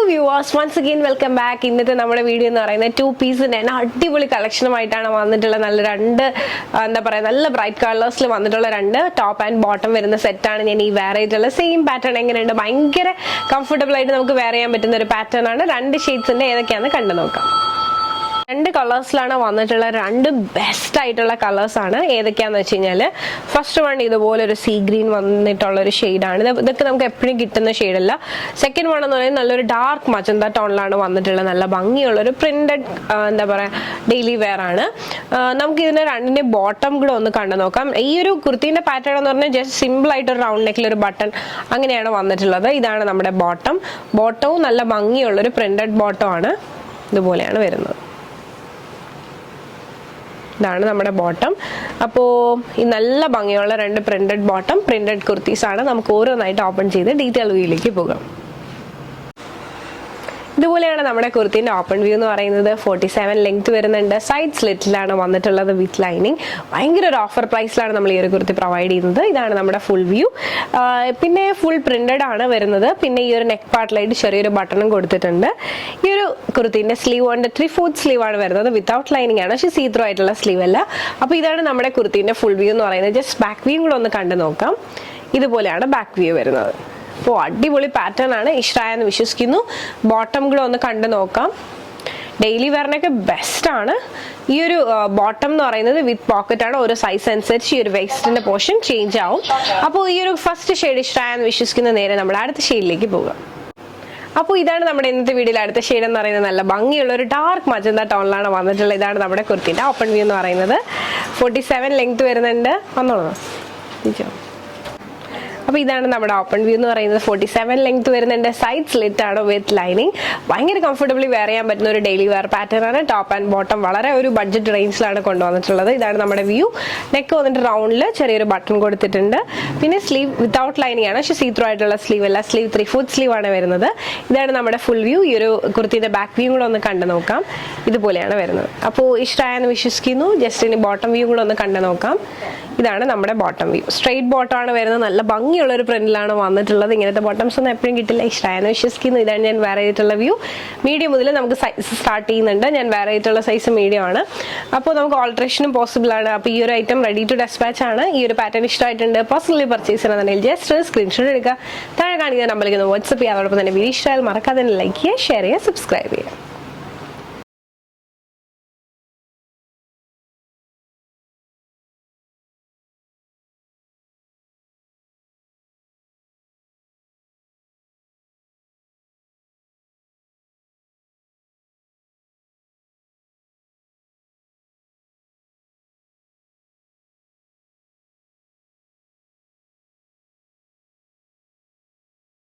Viewers, once again welcome back. ഇന്നത്തെ നമ്മുടെ video എന്ന് പറയുന്നത് 2 പീസിന്റെ അടിപൊളി കളക്ഷനുമായിട്ടാണ് വന്നിട്ടുള്ള നല്ല ബ്രൈറ്റ് കളേഴ്സിൽ വന്നിട്ടുള്ള 2 ടോപ്പ് ആൻഡ് ബോട്ടം വരുന്ന സെറ്റാണ് ഞാൻ ഈ വെയർ ചെയ്തിട്ടുള്ള. സെയിം പാറ്റേൺ എങ്ങനെയുണ്ട്, ഭയങ്കര കംഫർട്ടബിൾ ആയിട്ട് നമുക്ക് വെയർ ചെയ്യാൻ പറ്റുന്ന ഒരു പാറ്റേൺ ആണ്. 2 ഷെയ്ഡ്സിന്റെ ഏതൊക്കെയാണെന്ന് കണ്ടു നോക്കാം. 2 കളേഴ്സിലാണ് വന്നിട്ടുള്ള. 2 ബെസ്റ്റ് ആയിട്ടുള്ള കളേഴ്സ് ആണ്. ഏതൊക്കെയാന്ന് വെച്ച് കഴിഞ്ഞാല് ഫസ്റ്റ് വൺ ഇതുപോലെ ഒരു സീ ഗ്രീൻ വന്നിട്ടുള്ള ഒരു ഷെയ്ഡാണ്. ഇതൊക്കെ നമുക്ക് എപ്പോഴും കിട്ടുന്ന ഷെയ്ഡല്ല. സെക്കൻഡ് വൺ എന്ന് പറയുന്നത് നല്ലൊരു ഡാർക്ക് മജന്ത ടോണിലാണ് വന്നിട്ടുള്ളത്. നല്ല ഭംഗിയുള്ള ഒരു പ്രിന്റഡ് ഡെയിലി വെയർ ആണ്. നമുക്ക് ഇതിന്റെ 2ന്റെ ബോട്ടം കൂടെ ഒന്ന് കണ്ടു നോക്കാം. ഈ ഒരു കുർത്തിന്റെ പാറ്റേൺ എന്ന് പറഞ്ഞാൽ ജസ്റ്റ് സിമ്പിൾ ആയിട്ട് ഒരു റൗണ്ട് നെക്കിൽ ഒരു ബട്ടൺ അങ്ങനെയാണ് വന്നിട്ടുള്ളത്. ഇതാണ് നമ്മുടെ ബോട്ടവും നല്ല ഭംഗിയുള്ള ഒരു പ്രിന്റഡ് ബോട്ടം ആണ്. ഇതുപോലെയാണ് വരുന്നത്. ഇതാണ് നമ്മുടെ ബോട്ടം. അപ്പോൾ ഈ നല്ല ഭംഗിയുള്ള 2 പ്രിന്റഡ് ബോട്ടം പ്രിന്റഡ് കുർത്തീസ് ആണ്. നമുക്ക് ഓരോന്നായിട്ട് ഓപ്പൺ ചെയ്ത് ഡീറ്റെയിൽ വ്യൂയിലേക്ക് പോകാം. ഇതുപോലെയാണ് നമ്മുടെ കുർത്തിന്റെ ഓപ്പൺ വ്യൂ എന്ന് പറയുന്നത്. 47 ലെങ്ത് വരുന്നുണ്ട്. സൈഡ് സ്ലിറ്റിലാണ് വന്നിട്ടുള്ളത് വിത്ത് ലൈനിങ്. ഭയങ്കര ഒരു ഓഫർ പ്രൈസിലാണ് നമ്മൾ ഈ ഒരു കുർത്തി പ്രൊവൈഡ് ചെയ്യുന്നത്. ഇതാണ് നമ്മുടെ ഫുൾ വ്യൂ. പിന്നെ ഫുൾ പ്രിന്റഡ് ആണ് വരുന്നത്. പിന്നെ ഈ ഒരു നെക്ക് പാർട്ടിലായിട്ട് ചെറിയൊരു ബട്ടണും കൊടുത്തിട്ടുണ്ട്. ഈ ഒരു കുർത്തിന്റെ സ്ലീവ് കൊണ്ട് 3/4 സ്ലീവ് ആണ് വരുന്നത്. വിത്തൗട്ട് ലൈനിങ് ആണ്, പക്ഷേ സീ ത്രൂ ആയിട്ടുള്ള സ്ലീവ് അല്ല. അപ്പോൾ ഇതാണ് നമ്മുടെ കുർത്തിന്റെ ഫുൾ വ്യൂ എന്ന് പറയുന്നത്. ജസ്റ്റ് ബാക്ക് വ്യൂ കൂടെ ഒന്ന് കണ്ടു നോക്കാം. ഇതുപോലെയാണ് ബാക്ക് വ്യൂ വരുന്നത്. അപ്പോൾ അടിപൊളി പാറ്റേൺ ആണ്. ഇഷ്ടമായെന്ന് വിശ്വസിക്കുന്നു. ബോട്ടം കൂടെ ഒന്ന് കണ്ടു നോക്കാം. ഡെയിലി വെയറിനൊക്കെ ബെസ്റ്റ് ആണ്. ഈ ഒരു ബോട്ടം എന്ന് പറയുന്നത് വിത്ത് പോക്കറ്റ് ആണ്. ഓരോ സൈസ് അനുസരിച്ച് ഈ ഒരു വേസ്റ്റിന്റെ പോർഷൻ ചേഞ്ച് ആവും. അപ്പോൾ ഈ ഒരു ഫസ്റ്റ് ഷെയ്ഡ് ഇഷ്ടമായെന്ന് വിശ്വസിക്കുന്ന നേരെ നമ്മൾ അടുത്ത ഷെയ്ഡിലേക്ക് പോകാം. അപ്പോൾ ഇതാണ് നമ്മുടെ ഇന്നത്തെ വീഡിയോയിൽ അടുത്ത ഷെയ്ഡ് എന്ന് പറയുന്നത്. നല്ല ഭംഗിയുള്ള ഒരു ഡാർക്ക് മജന്ത ടോണിലാണ് വന്നിട്ടുള്ളത്. ഇതാണ് നമ്മുടെ കുർത്തിന്റെ ഓപ്പൺ വ്യൂ എന്ന് പറയുന്നത്. 47 ലെങ്ത് വരുന്നുണ്ട്. വന്നോളൂ. അപ്പോൾ ഇതാണ് നമ്മുടെ ഓപ്പൺ വ്യൂ എന്ന് പറയുന്നത്. 47 ലെങ്ത് വരുന്നുണ്ട്. സൈഡ് സ്ലിറ്റ് ആണ് വിത്ത് ലൈനിങ്. ഭയങ്കര കംഫർട്ടബിളി വെയർ ചെയ്യാൻ പറ്റുന്ന ഒരു ഡെയിലി വെയർ പാറ്റേൺ ആണ്. ടോപ്പ് ആൻഡ് ബോട്ടം വളരെ ഒരു ബഡ്ജറ്റ് റേഞ്ചിലാണ് കൊണ്ടുവന്നിട്ടുള്ളത്. ഇതാണ് നമ്മുടെ വ്യൂ. നെക്ക് വന്നിട്ട് റൗണ്ടിൽ ചെറിയൊരു ബട്ടൺ കൊടുത്തിട്ടുണ്ട്. പിന്നെ സ്ലീവ് വിത്തൗട്ട് ലൈനിങ് ആണ്, പക്ഷേ സീ ത്രൂ ആയിട്ടുള്ള സ്ലീവ് അല്ല. സ്ലീവ് 3/4 സ്ലീവ് ആണ് വരുന്നത്. ഇതാണ് നമ്മുടെ ഫുൾ വ്യൂ. ഈ ഒരു കുർത്തിന്റെ ബാക്ക് വ്യൂ കൂടെ ഒന്ന് കണ്ടു നോക്കാം. ഇതുപോലെയാണ് വരുന്നത്. അപ്പോൾ ഇഷ്ടമായെന്ന് വിശ്വസിക്കുന്നു. ജസ്റ്റ് ഇനി ബോട്ടം വ്യൂ കൂടെ ഒന്ന് കണ്ടു നോക്കാം. ഇതാണ് നമ്മുടെ ബോട്ടം വ്യൂ. സ്ട്രെയിറ്റ് ബോട്ടം ആണ് വരുന്നത്. നല്ല ഭംഗിയുള്ള ഒരു പ്രിന്റിലാണ് വന്നിട്ടുള്ളത്. ഇങ്ങനത്തെ ബോട്ടംസ് ഒന്നും എപ്പോഴും കിട്ടില്ല. ഇഷ്ടമായെന്ന് വിശ്വസിക്കുന്നു. ഇതാണ് ഞാൻ വെയർ ചെയ്തിട്ടുള്ള വ്യൂ. മീഡിയം മുതൽ നമുക്ക് സൈസ് സ്റ്റാർട്ട് ചെയ്യുന്നുണ്ട്. ഞാൻ വെയർ ചെയ്തിട്ടുള്ള സൈസ് മീഡിയം ആണ്. അപ്പോൾ നമുക്ക് ഓൾട്രേഷനും പോസിബിൾ ആണ്. അപ്പോൾ ഈ ഒരു ഐറ്റം റെഡി ടു ഡെസ്പാച്ച് ആണ്. ഈ ഒരു പാറ്റേൺ ഇഷ്ടമായിട്ടുണ്ട്, പേഴ്സണലി പർച്ചേസ് ചെയ്യണമെന്നുണ്ടെങ്കിൽ ജസ്റ്റ് സ്ക്രീൻഷോട്ട് എടുക്കുക. താഴെ കാണിക്കുന്ന നമ്പറിലേക്ക് വാട്സ്ആപ്പ് ചെയ്യുക. അതോടൊപ്പം തന്നെ വീഡിയോ ഇഷ്ടമായാൽ മറക്കാതെ ലൈക്ക് ചെയ്യുക, ഷെയർ ചെയ്യുക, സബ്സ്ക്രൈബ് ചെയ്യുക.